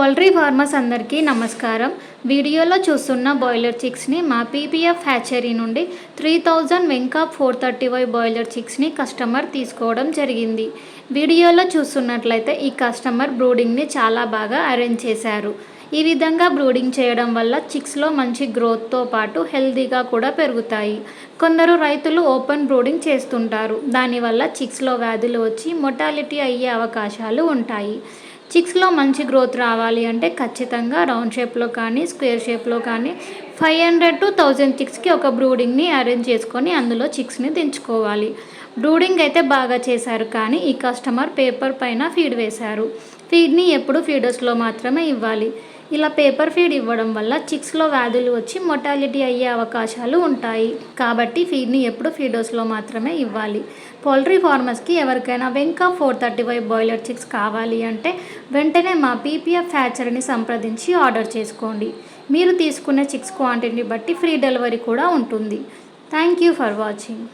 Poultry farmers అందరికీ నమస్కారం. వీడియోలో చూస్తున్న బాయిలర్ చిక్స్ని మా పీపీఎఫ్ హ్యాచరీ నుండి 3000 వెంకాప్ 430Y బాయిలర్ చిక్స్ని కస్టమర్ తీసుకోవడం జరిగింది. వీడియోలో చూస్తున్నట్లయితే ఈ కస్టమర్ బ్రూడింగ్ని చాలా బాగా అరేంజ్ చేశారు. ఈ విధంగా బ్రూడింగ్ చేయడం వల్ల చిక్స్లో మంచి గ్రోత్తో పాటు హెల్తీగా కూడా పెరుగుతాయి. కొందరు రైతులు ఓపెన్ బ్రూడింగ్ చేస్తుంటారు. దానివల్ల చిక్స్లో వ్యాధులు వచ్చి మొర్టాలిటీ అయ్యే అవకాశాలు ఉంటాయి. చిక్స్లో మంచి గ్రోత్ రావాలి అంటే ఖచ్చితంగా రౌండ్ షేప్లో కానీ స్క్వేర్ షేప్లో కానీ 500 to 1000 చిక్స్కి ఒక బ్రూడింగ్ని అరేంజ్ చేసుకొని అందులో చిక్స్ని దించుకోవాలి. బ్రూడింగ్ అయితే బాగా చేశారు, కానీ ఈ కస్టమర్ పేపర్ పైన ఫీడ్ వేశారు. ఫీడ్ని ఎప్పుడు ఫీడర్స్లో మాత్రమే ఇవ్వాలి. ఇలా పేపర్ ఫీడ్ ఇవ్వడం వల్ల చిక్స్లో వ్యాధులు వచ్చి మొర్టాలిటీ అయ్యే అవకాశాలు ఉంటాయి. కాబట్టి ఫీడ్ని ఎప్పుడు ఫీడర్స్లో మాత్రమే ఇవ్వాలి. పౌల్ట్రీ ఫార్మర్స్కి ఎవరికైనా వెంకాప్ 430Y బాయిలర్ చిక్స్ కావాలి అంటే వెంటనే మా పీపీఎఫ్ హ్యాచరీని సంప్రదించి ఆర్డర్ చేసుకోండి. మీరు తీసుకునే చిక్స్ క్వాంటిటీని బట్టి ఫ్రీ డెలివరీ కూడా ఉంటుంది. Thank you for watching.